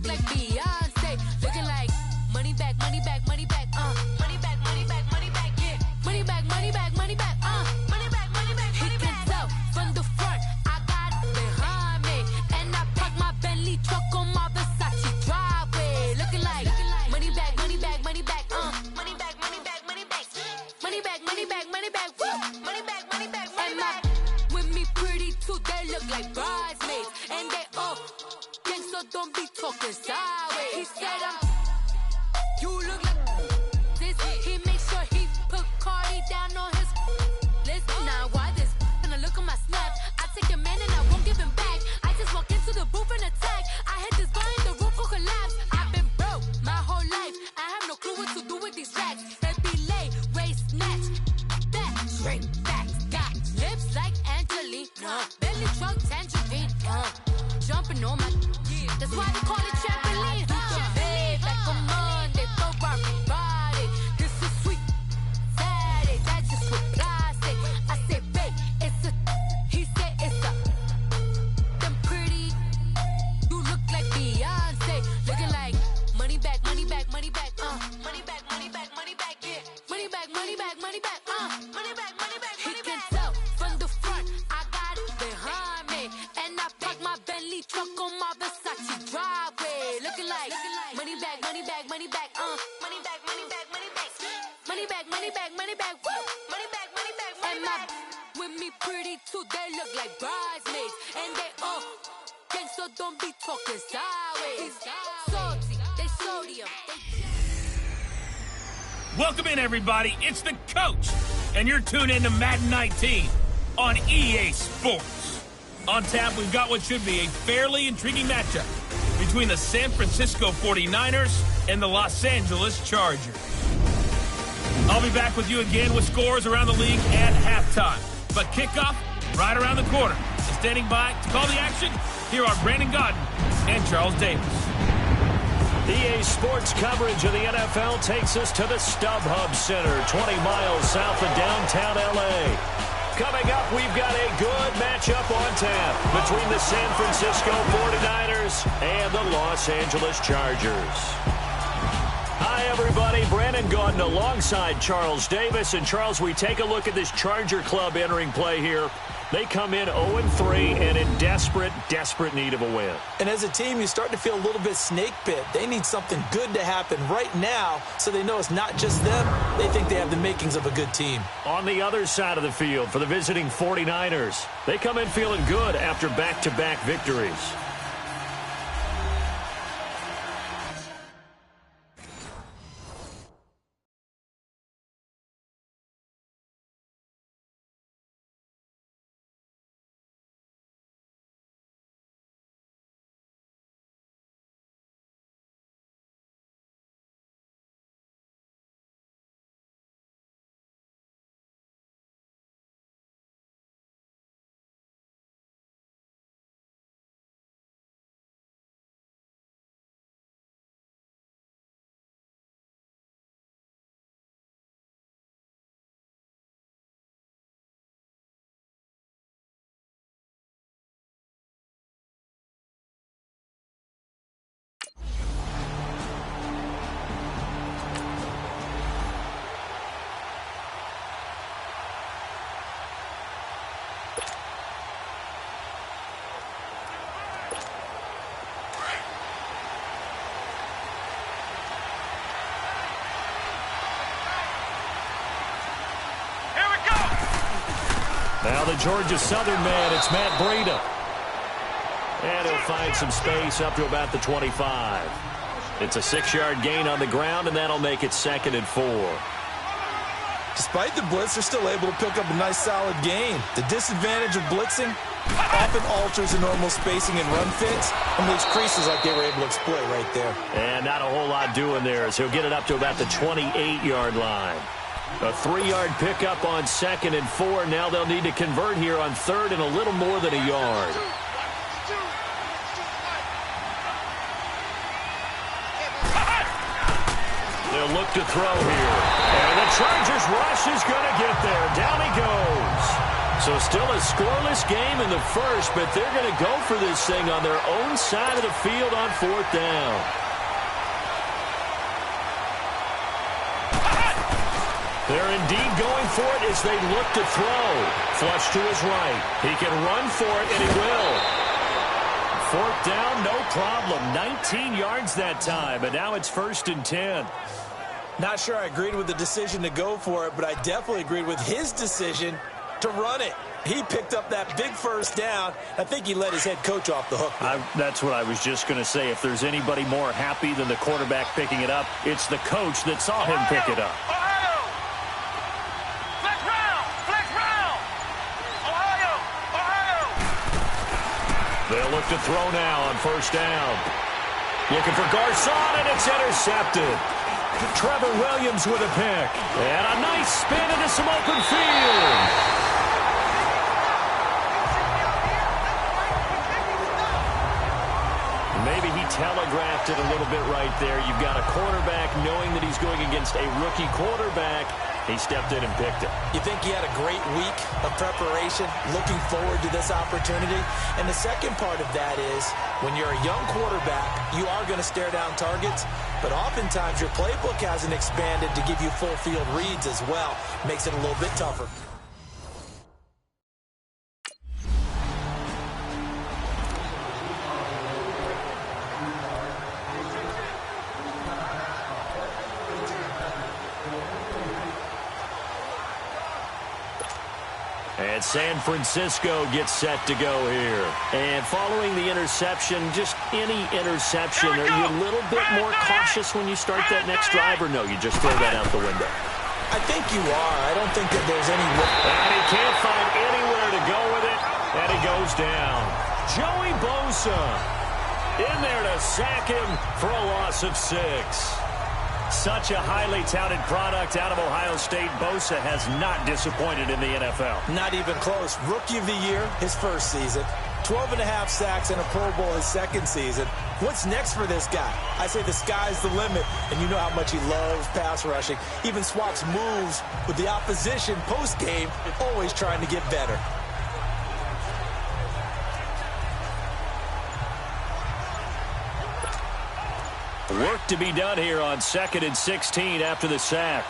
like Beyonce. Looking like money back, money back, money back, money back, money back, money back, yeah. Money back, money back, money back, money back, money back, money back. He can tell from the front, I got it behind me. And I park my Bentley truck on my Versace driveway. Looking like money back, money back, money back, money back, money back, money back. Money back, money back, money back, money back, money back, money back. With me pretty too, they look like bridesmaids. And they all gang, so don't be talking sideways. He said you look like this. He make sure he put Cardi down on his list. Now why this? Gonna look on my snap. I take your man and I won't give him back. I just walk into the booth and attack. I hit this guy in the roof will collapse. I've been broke my whole life. I have no clue what to do with these racks. That be late, race, snatch, that straight facts. Got lips like Angelina, belly truck tangerine, jumping on my. That's why they call it trampoline. Babe, like a Monday, Ferrari body. This is sweet Saturday, that's just with plastic. I say, babe, it's a. He said it's a. Them pretty. You look like Beyonce, looking like money back, money back, money back, money back, money back, money back, yeah. Money back, money back, money back, money back, money back, money back. He can tell from the front, I got it behind me, and I park my Bentley truck on my Versace driveway. Looking like money back, money back, money back, money back, money back, money back, money back, money back, money back, money back, money back, money back. With me pretty too, they look like bridesmaids, and they all gang, so don't be talking sideways. Salty, they sodium. Welcome in, everybody. It's the coach, and you're tuned in to Madden 19 on EA Sports. On tap, we've got what should be a fairly intriguing matchup between the San Francisco 49ers and the Los Angeles Chargers. I'll be back with you again with scores around the league at halftime. But kickoff right around the corner. And standing by to call the action, here are Brandon Godden and Charles Davis. EA Sports coverage of the NFL takes us to the StubHub Center, 20 miles south of downtown L.A. Coming up, we've got a good matchup on tap between the San Francisco 49ers and the Los Angeles Chargers. Hi, everybody. Brandon Gaudin alongside Charles Davis. And, Charles, we take a look at this Charger club entering play here. They come in 0-3 and in desperate, desperate need of a win. And as a team, you start to feel a little bit snake bit. They need something good to happen right now so they know it's not just them. They think they have the makings of a good team. On the other side of the field for the visiting 49ers, they come in feeling good after back-to-back victories. Now the Georgia Southern man, it's Matt Breida. And he'll find some space up to about the 25. It's a 6-yard gain on the ground, and that'll make it 2nd and 4. Despite the blitz, they're still able to pick up a nice, solid gain. The disadvantage of blitzing often alters the normal spacing and run fits and leaves creases like they were able to exploit right there. And not a whole lot doing there as he'll get it up to about the 28-yard line. A 3-yard pickup on 2nd and 4. Now they'll need to convert here on 3rd and a little more than a yard. They'll look to throw here. And the Chargers rush is going to get there. Down he goes. So still a scoreless game in the first, but they're going to go for this thing on their own side of the field on 4th down. They're indeed going for it as they look to throw. Flush to his right. He can run for it, and he will. 4th down, no problem. 19 yards that time, and now it's 1st and 10. Not sure I agreed with the decision to go for it, but I definitely agreed with his decision to run it. He picked up that big 1st down. I think he let his head coach off the hook. That's what I was just going to say. If there's anybody more happy than the quarterback picking it up, it's the coach that saw him pick it up. They'll look to throw now on 1st down. Looking for Garcon, and it's intercepted. Trevor Williams with a pick. And a nice spin into some open field. Maybe he telegraphed it a little bit right there. You've got a quarterback knowing that he's going against a rookie quarterback. He stepped in and picked it. You think he had a great week of preparation, looking forward to this opportunity? And the second part of that is, when you're a young quarterback, you are going to stare down targets, but oftentimes your playbook hasn't expanded to give you full field reads as well. Makes it a little bit tougher. And San Francisco gets set to go here. And following the interception, just any interception, are you a little bit more cautious when you start that next drive, or no, you just throw that out the window? I think you are. I don't think that there's any way. And he can't find anywhere to go with it, and he goes down. Joey Bosa in there to sack him for a loss of 6. Such a highly touted product out of Ohio State. Bosa has not disappointed in the NFL. Not even close. Rookie of the year, his first season. 12.5 sacks and a Pro Bowl his second season. What's next for this guy? I say the sky's the limit, and you know how much he loves pass rushing. Even swaps moves with the opposition post-game, always trying to get better. Work to be done here on 2nd and 16 after the sack.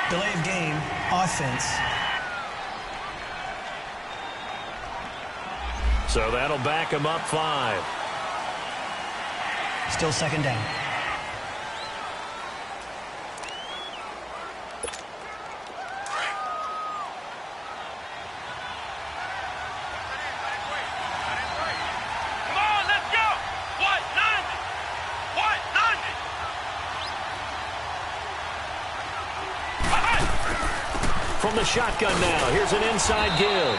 Delay of game, offense. So that'll back him up 5. Still 2nd down. From the shotgun now, here's an inside give.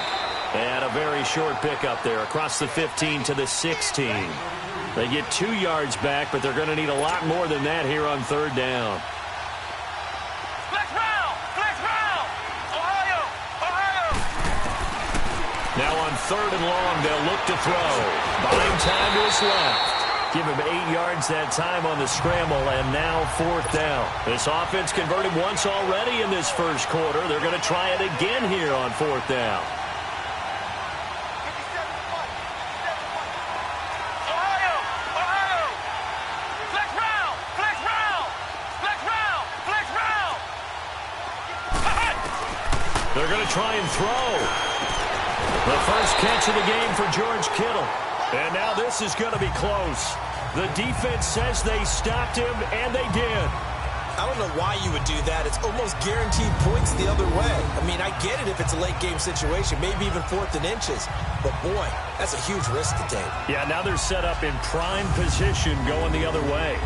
And a very short pickup there across the 15 to the 16. They get 2 yards back, but they're going to need a lot more than that here on 3rd down. Now on 3rd and long, they'll look to throw. Buying time to his left. Give him 8 yards that time on the scramble, and now 4th down. This offense converted once already in this first quarter. They're going to try it again here on 4th down. They're going to try and throw. The first catch of the game for George Kittle. And now this is going to be close. The defense says they stopped him, and they did. I don't know why you would do that. It's almost guaranteed points the other way. I mean, I get it if it's a late-game situation, maybe even 4th and inches. But, boy, that's a huge risk to take. Yeah, now they're set up in prime position going the other way.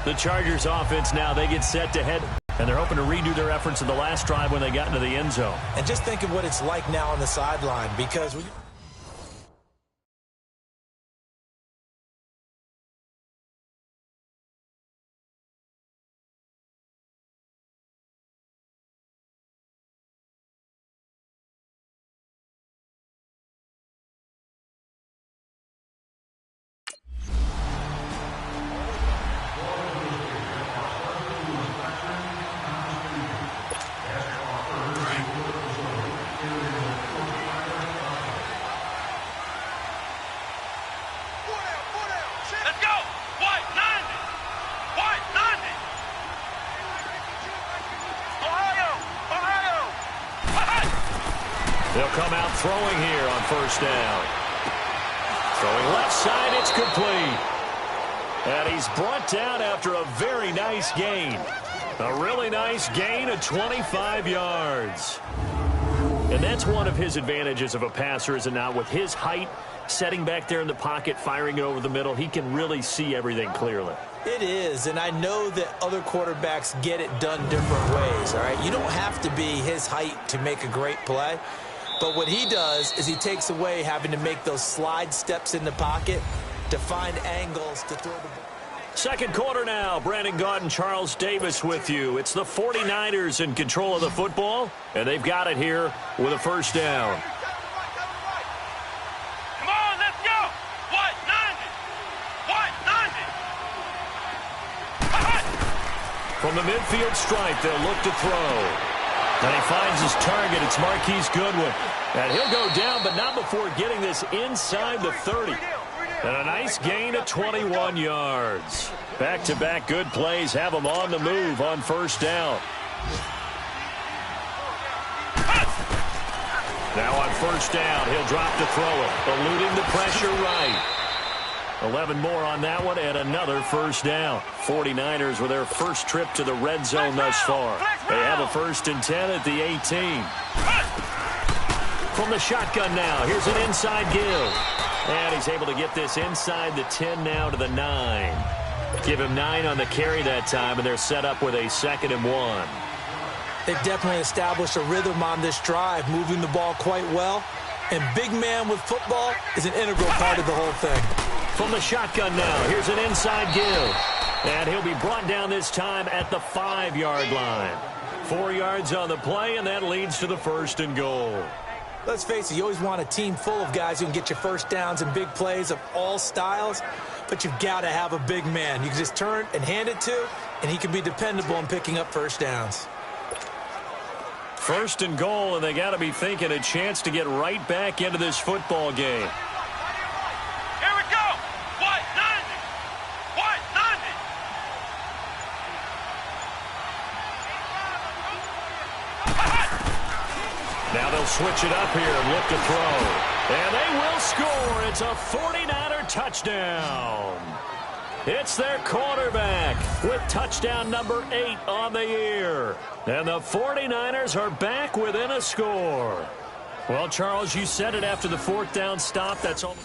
The Chargers offense now, they get set to head. And they're hoping to redo their efforts in the last drive when they got into the end zone. And just think of what it's like now on the sideline, because come out throwing here on first down. Throwing left side, it's complete. And he's brought down after a very nice gain. A really nice gain of 25 yards. And that's one of his advantages of a passer, is it not? With his height, setting back there in the pocket, firing it over the middle, he can really see everything clearly. It is, and I know that other quarterbacks get it done different ways, all right? You don't have to be his height to make a great play. But what he does is he takes away having to make those slide steps in the pocket to find angles to throw the ball. Second quarter now. Brandon Gaudin and Charles Davis with you. It's the 49ers in control of the football, and they've got it here with a first down. Come on, let's go! What? 90! From the midfield stripe, they'll look to throw. And he finds his target. It's Marquise Goodwin. And he'll go down, but not before getting this inside the 30. And a nice gain of 21 yards. Back-to-back good plays have him on the move on first down. Now on first down, he'll drop to throw it. Eluding the pressure right. 11 more on that one and another first down. 49ers with their first trip to the red zone thus far. They have a 1st and 10 at the 18. From the shotgun now, here's an inside give. And he's able to get this inside the 10 now to the 9. Give him 9 on the carry that time, and they're set up with a 2nd and 1. They've definitely established a rhythm on this drive, moving the ball quite well. And big man with football is an integral part of the whole thing. From the shotgun now, here's an inside give. And he'll be brought down this time at the 5-yard line. 4 yards on the play, and that leads to the 1st and goal. Let's face it, you always want a team full of guys who can get you first downs and big plays of all styles, but you've got to have a big man. You can just turn and hand it to, and he can be dependable in picking up first downs. 1st and goal, and they got to be thinking a chance to get right back into this football game. Here we go! What? 90! What? 90! Now they'll switch it up here and look to throw. And they will score. It's a 49er touchdown. It's their quarterback with touchdown number 8 on the year. And the 49ers are back within a score. Well, Charles, you said it after the 4th down stop. That's all.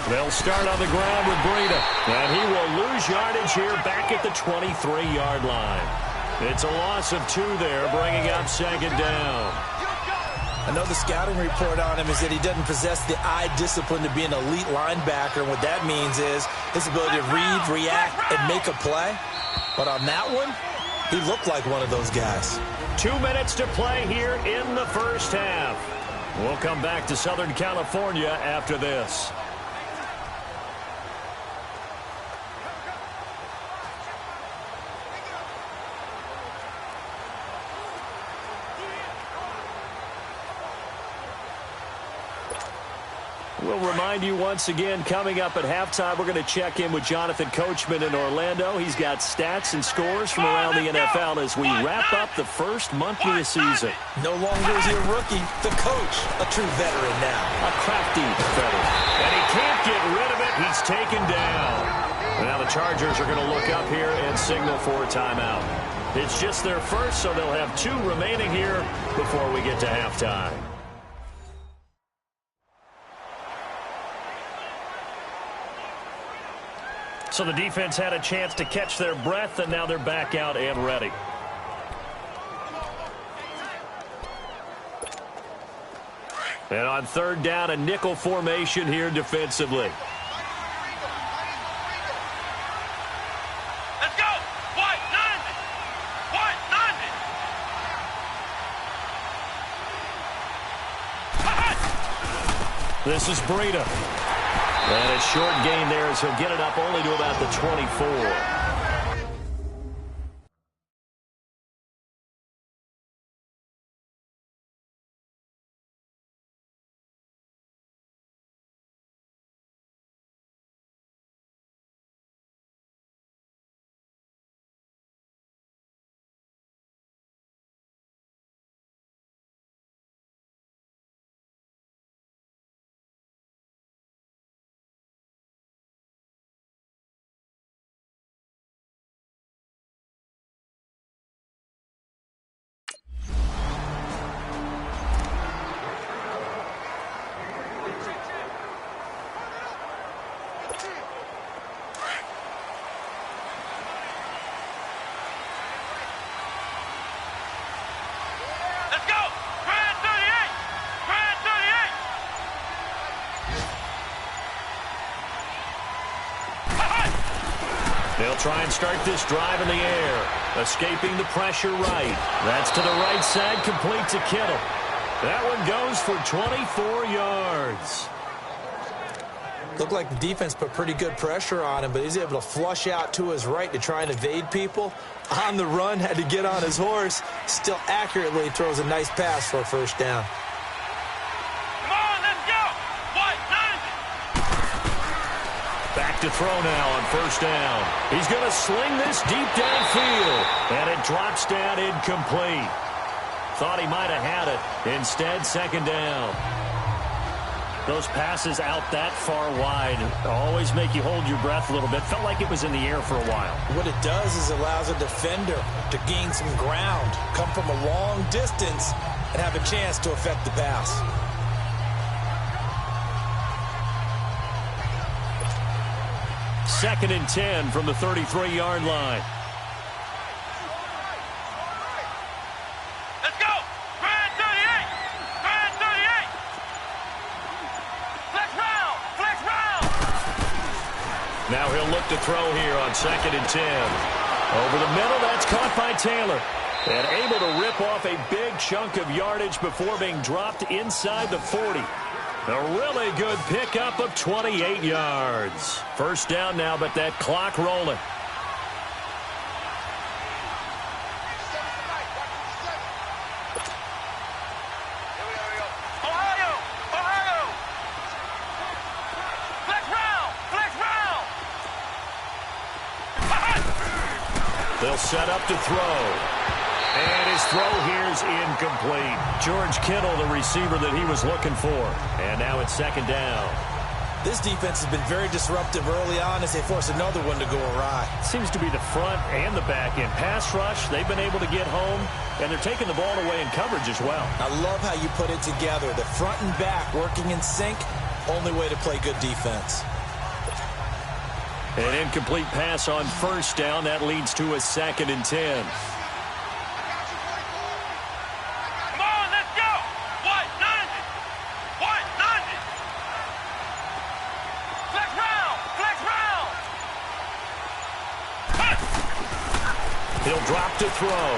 They'll start on the ground with Breida. And he will lose yardage here back at the 23-yard line. It's a loss of 2 there, bringing up 2nd down. I know the scouting report on him is that he doesn't possess the eye discipline to be an elite linebacker. And what that means is his ability to read, react, and make a play. But on that one, he looked like one of those guys. 2 minutes to play here in the first half. We'll come back to Southern California after this. We'll remind you once again, coming up at halftime, we're going to check in with Jonathan Coachman in Orlando. He's got stats and scores from around the NFL as we wrap up the first month of the season. No longer is he a rookie. The coach, a true veteran now. A crafty veteran. And he can't get rid of it. He's taken down. And now the Chargers are going to look up here and signal for a timeout. It's just their first, so they'll have 2 remaining here before we get to halftime. So the defense had a chance to catch their breath, and now they're back out and ready. And on 3rd down, a nickel formation here defensively. Let's go! What? 90! What? 90! This is Breida. And a short gain there as he'll get it up only to about the 24. Let's go! Grand 38! Grand 38! They'll try and start this drive in the air. Escaping the pressure right. That's to the right side, complete to Kittle. That one goes for 24 yards. Looked like the defense put pretty good pressure on him, but he's able to flush out to his right to try and evade people. On the run, had to get on his horse. Still accurately throws a nice pass for a first down. Come on, let's go! What? Back to throw now on first down. He's going to sling this deep downfield, and it drops down incomplete. Thought he might have had it. Instead, second down. Those passes out that far wide always make you hold your breath a little bit. Felt like it was in the air for a while. What it does is allows a defender to gain some ground, come from a long distance, and have a chance to affect the pass. Second and 10 from the 33-yard line. Let's go! Grand 38! Grand 38! Flex round! Flex round! Now he'll look to throw here on second and 10. Over the middle, that's caught by Taylor. And able to rip off a big chunk of yardage before being dropped inside the 40. A really good pickup of 28 yards. First down now, but that clock rolling. Ohio! Ohio! Flex round! Flex round! They'll set up to throw. And his throw here is incomplete. George Kittle, the receiver that he was looking for. And now it's second down. This defense has been very disruptive early on as they force another one to go awry. Seems to be the front and the back end. Pass rush, they've been able to get home, and they're taking the ball away in coverage as well. I love how you put it together. The front and back working in sync, only way to play good defense. An incomplete pass on first down. That leads to a second and 10. He'll drop to throw.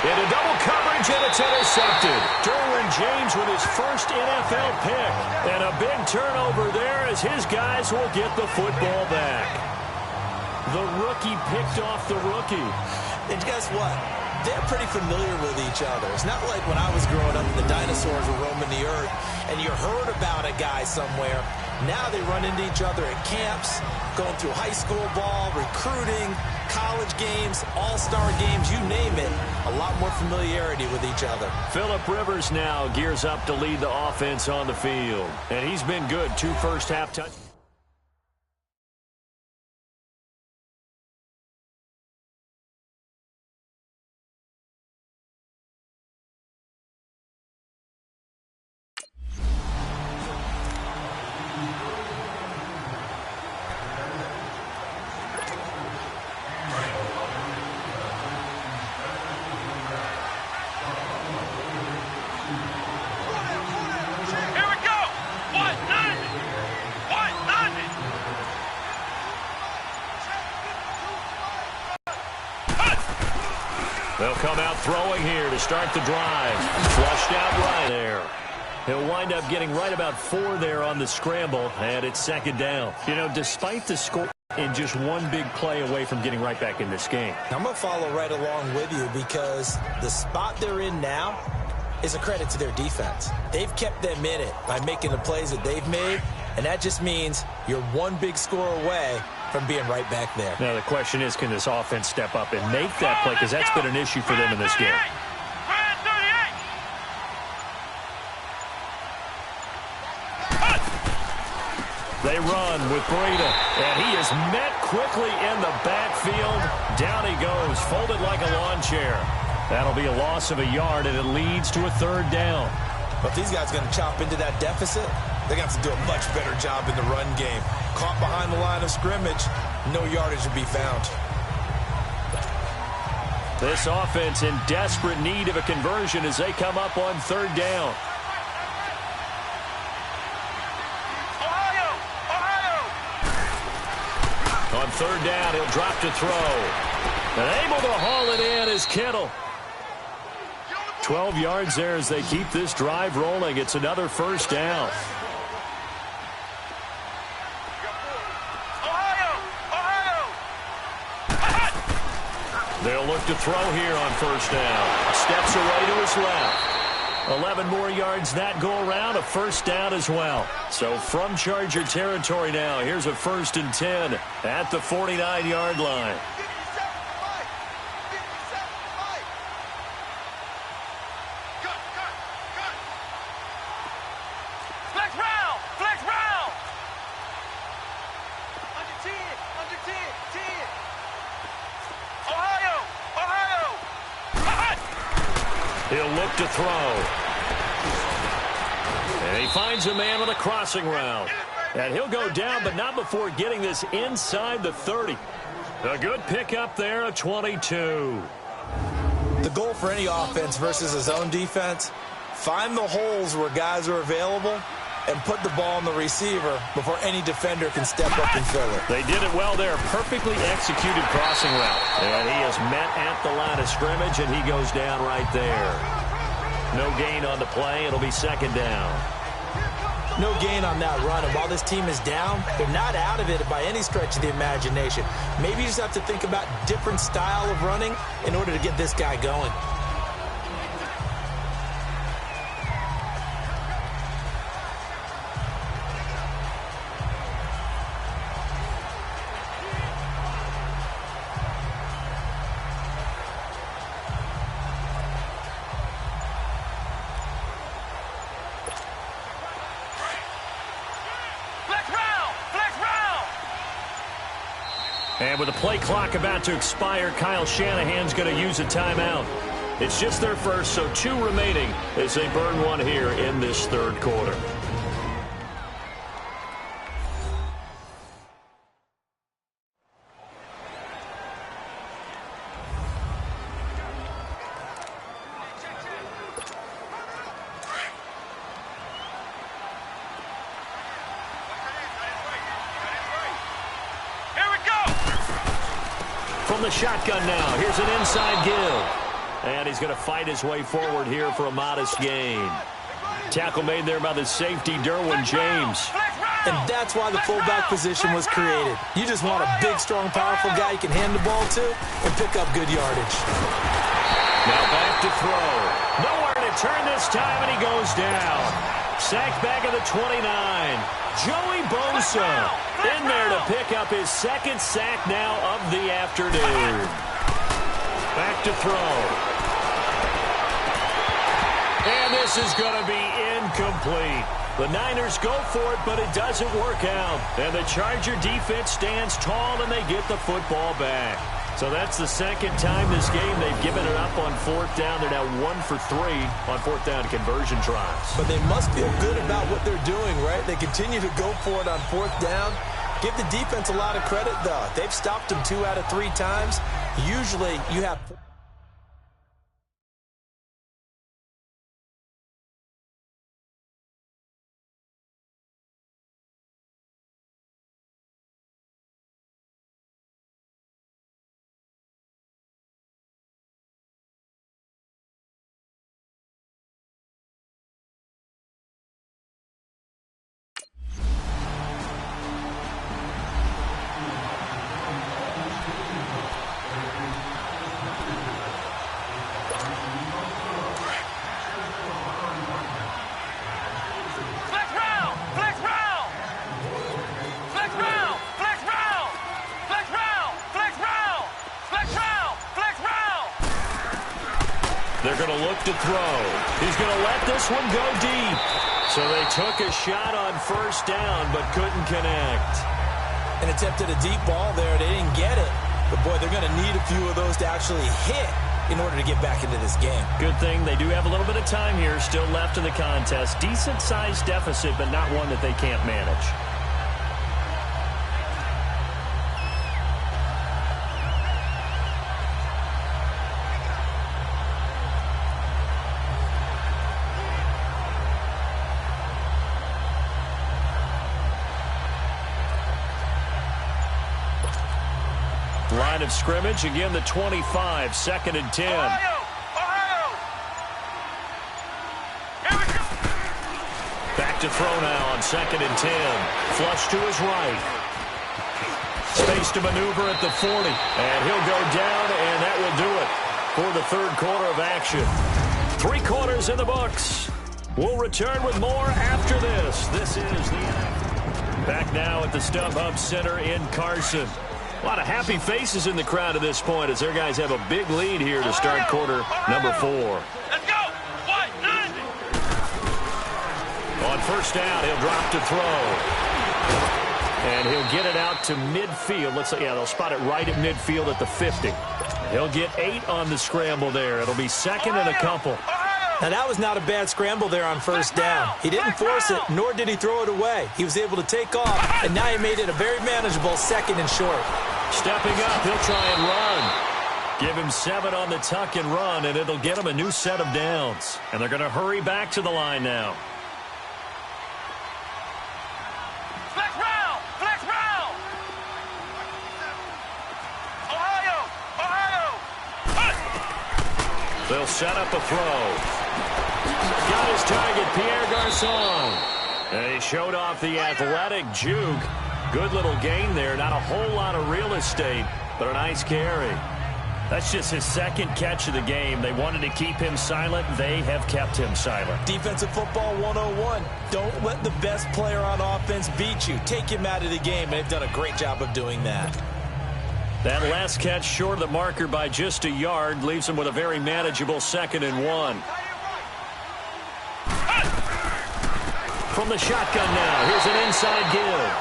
Into double coverage, and it's intercepted. Derwin James with his first NFL pick. And a big turnover there as his guys will get the football back. The rookie picked off the rookie. And guess what? They're pretty familiar with each other. It's not like when I was growing up and the dinosaurs were roaming the earth and you heard about a guy somewhere. Now they run into each other at camps, going through high school ball, recruiting, college games, all-star games, you name it. A lot more familiarity with each other. Phillip Rivers now gears up to lead the offense on the field. And he's been good. 2 first-half touchdowns. They'll come out throwing here to start the drive. Flushed out right there. He'll wind up getting right about 4 there on the scramble, and it's second down. You know, despite the score, in just one big play away from getting right back in this game. I'm going to follow right along with you because the spot they're in now is a credit to their defense. They've kept them in it by making the plays that they've made, and that just means you're one big score away from being right back there. Now the question is, can this offense step up and make that play? Because that's been an issue for them in this game. They run with Breida, and he is met quickly in the backfield. Down he goes, folded like a lawn chair. That'll be a loss of a yard, and it leads to a third down. But if these guys are going to chop into that deficit, They're going to have to do a much better job in the run game. Caught behind the line of scrimmage, no yardage to be found. This offense in desperate need of a conversion as they come up on third down. On third down, he'll drop to throw. And able to haul it in is Kittle. 12 yards there as they keep this drive rolling. It's another first down. They'll look to throw here on first down. Steps away to his left. 11 more yards that go around, a first down as well. So from Charger territory now, here's a 1st and 10 at the 49-yard line. He'll look to throw. And he finds a man on a crossing route. And he'll go down, but not before getting this inside the 30. A good pickup there, a 22. The goal for any offense versus a zone defense, find the holes where guys are available and put the ball on the receiver before any defender can step up and fill it. They did it well there. Perfectly executed crossing route. And he is met at the line of scrimmage, and he goes down right there. No gain on the play. It'll be second down. No gain on that run. And while this team is down, they're not out of it by any stretch of the imagination. Maybe you just have to think about different style of running in order to get this guy going. And with the play clock about to expire, Kyle Shanahan's going to use a timeout. It's just their first, so 2 remaining as they burn one here in this third quarter. From the shotgun now, here's an inside give. And he's going to fight his way forward here for a modest gain. Tackle made there by the safety, Derwin James. And that's why the fullback position was created. You just want a big, strong, powerful guy you can hand the ball to and pick up good yardage. Now back to throw. Nowhere to turn this time, and he goes down. Sacked back at the 29. Joey Bosa in there to pick up his second sack now of the afternoon. Back to throw. And this is going to be incomplete. The Niners go for it, but it doesn't work out. And the Charger defense stands tall, and they get the football back. So that's the second time this game they've given it up on fourth down. They're now 1 for 3 on fourth down conversion tries. But they must feel good about what they're doing, right? They continue to go for it on fourth down. Give the defense a lot of credit, though. They've stopped them 2 out of 3 times. Usually you have... They're going to look to throw. He's going to let this one go deep. So they took a shot on first down, but couldn't connect. And attempted a deep ball there. They didn't get it. But, boy, they're going to need a few of those to actually hit in order to get back into this game. Good thing they do have a little bit of time here still left in the contest. Decent-sized deficit, but not one that they can't manage. Line of scrimmage, again the 25, 2nd and 10. Back to throw now on 2nd and 10. Flush to his right. Space to maneuver at the 40. And he'll go down, and that will do it for the third quarter of action. 3 quarters in the books. We'll return with more after this. This is the NFL. Back now at the StubHub Center in Carson. A lot of happy faces in the crowd at this point as their guys have a big lead here to start quarter number 4. Let's go! What? On first down, he'll drop to throw. And he'll get it out to midfield. Let's say, yeah, they'll spot it right at midfield at the 50. He'll get 8 on the scramble there. It'll be 2nd and a couple. Now, that was not a bad scramble there on first down. He didn't force it, nor did he throw it away. He was able to take off, and now he made it a very manageable 2nd and short. Stepping up, he'll try and run. Give him 7 on the tuck and run, and it'll get him a new set of downs. And they're going to hurry back to the line now. Flex round! Flex round! Ohio! They'll set up a throw. Got his target, Pierre Garçon. And he showed off the athletic juke. Good little gain there. Not a whole lot of real estate, but a nice carry. That's just his 2nd catch of the game. They wanted to keep him silent. They have kept him silent. Defensive football 101. Don't let the best player on offense beat you. Take him out of the game, and they've done a great job of doing that. That last catch short of the marker by just a yard leaves him with a very manageable 2nd and 1. From the shotgun now, here's an inside give.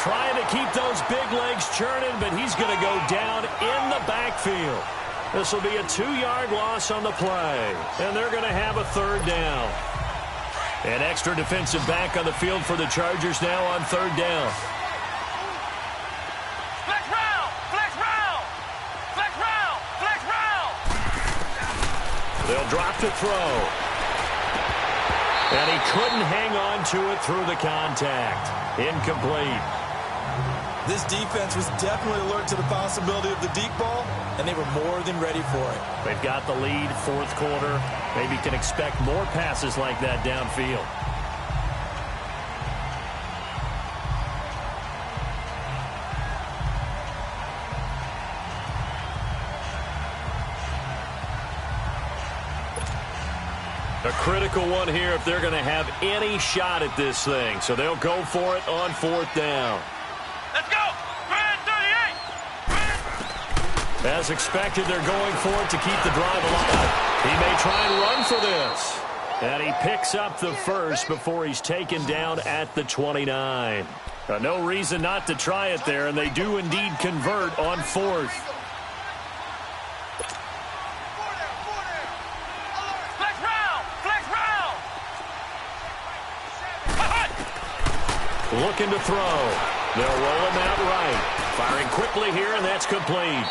Trying to keep those big legs churning, but he's going to go down in the backfield. This will be a 2-yard loss on the play, and they're going to have a 3rd down. An extra defensive back on the field for the Chargers now on 3rd down. Flex round! Flex round! Flex round! Flex round! They'll drop to throw. And he couldn't hang on to it through the contact. Incomplete. This defense was definitely alert to the possibility of the deep ball, and they were more than ready for it. They've got the lead, 4th quarter. Maybe can expect more passes like that downfield. A critical one here if they're going to have any shot at this thing. So they'll go for it on 4th down. Let's go! Grand 38! As expected, they're going for it to keep the drive alive. He may try and run for this. And he picks up the 1st before he's taken down at the 29. No reason not to try it there, and they do indeed convert on 4th. Looking to throw. They'll roll him out right. Firing quickly here, and that's complete.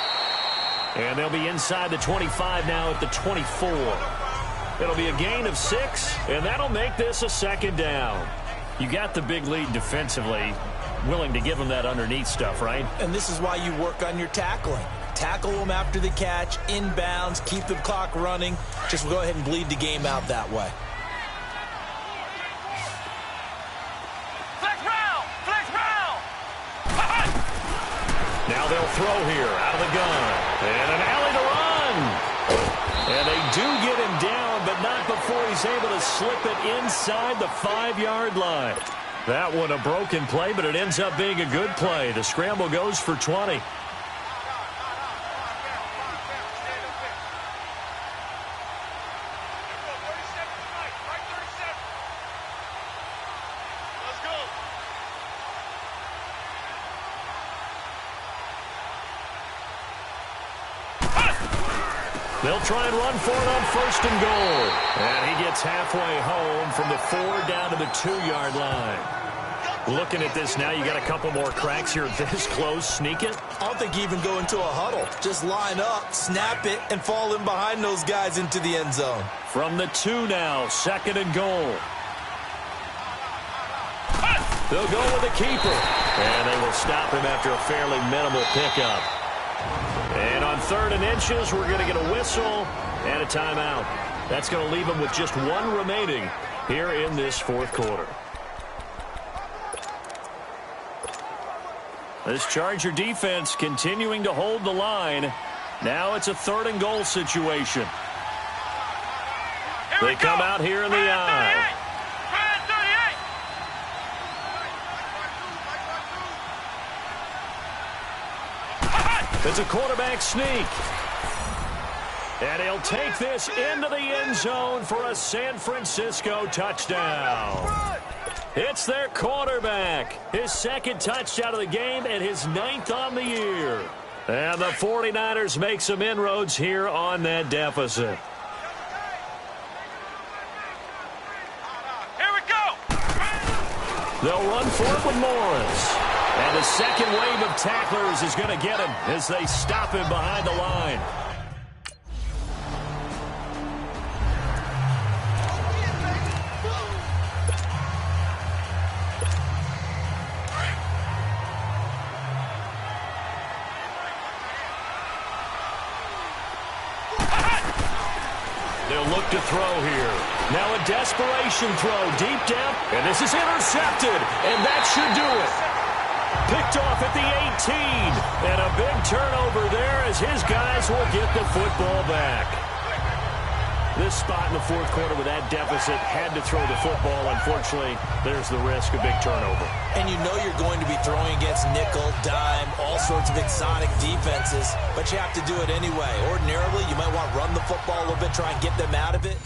And they'll be inside the 25 now at the 24. It'll be a gain of 6, and that'll make this a 2nd down. You got the big lead defensively. Willing to give them that underneath stuff, right? And this is why you work on your tackling. Tackle them after the catch, inbounds, keep the clock running. Just go ahead and bleed the game out that way. Now they'll throw here out of the gun. And an alley to run. And they do get him down, but not before he's able to slip it inside the 5-yard line. That one a broken play, but it ends up being a good play. The scramble goes for 20. They'll try and run for it on 1st and goal. And he gets halfway home from the 4 down to the 2-yard line. Looking at this now, you got a couple more cracks here this close. Sneak it? I don't think you even go into a huddle. Just line up, snap it, and fall in behind those guys into the end zone. From the 2 now, 2nd and goal. They'll go with the keeper. And they will stop him after a fairly minimal pickup. And on 3rd and inches, we're going to get a whistle and a timeout. That's going to leave them with just 1 remaining here in this 4th quarter. This Charger defense continuing to hold the line. Now it's a 3rd and goal situation. They come out here in the eye. It's a quarterback sneak. And he'll take this into the end zone for a San Francisco touchdown. It's their quarterback. His 2nd touchdown of the game and his 9th on the year. And the 49ers make some inroads here on that deficit. Here we go. They'll run for it with Morris. And the 2nd wave of tacklers is going to get him as they stop him behind the line. They'll look to throw here. Now a desperation throw deep down. And this is intercepted. And that should do it. Picked off at the 18. And a big turnover there as his guys will get the football back. This spot in the 4th quarter with that deficit had to throw the football. Unfortunately, there's the risk of big turnover. And you know you're going to be throwing against nickel, dime, all sorts of exotic defenses, but you have to do it anyway. Ordinarily, you might want to run the football a little bit, try and get them out of it.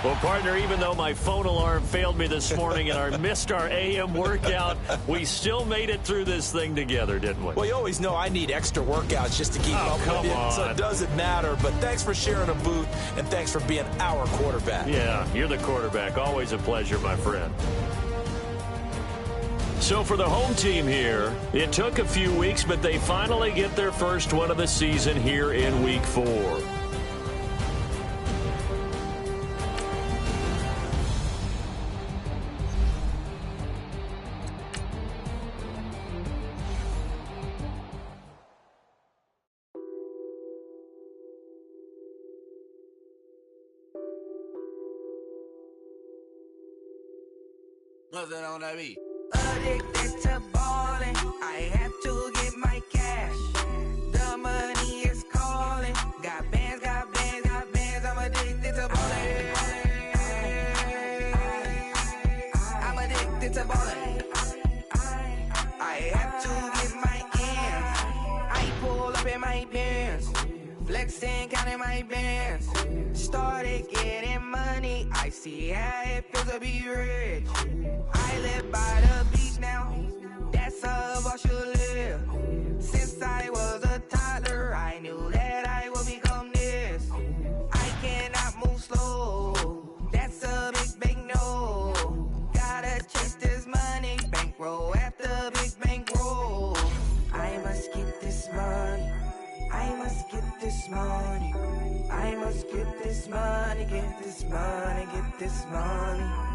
Well, partner, even though my phone alarm failed me this morning and I missed our AM workout, we still made it through this thing together, didn't we? Well, you always know I need extra workouts just to keep up with you, so it doesn't matter. But thanks for sharing a booth, and thanks for being our quarterback. Yeah, you're the quarterback. Always a pleasure, my friend. So for the home team here, it took a few weeks, but they finally get their first one of the season here in Week 4. Nothing on that beat. Addicted to ballin', I have to get my cash. The money is calling. Got bands, got bands, got bands. I'm addicted to ballin'. I'm addicted to ballin'. I have to get my ends. I pull up in my bands, flexing, counting my bands. Started getting money. I see how it feels to be rich. I live by the beach now, that's how I should live. Since I was a toddler, I knew that I would become this. I cannot move slow, that's a big no. Gotta chase this money, bankroll after big bankroll. I must get this money, I must get this money. I must get this money, get this money, get this money.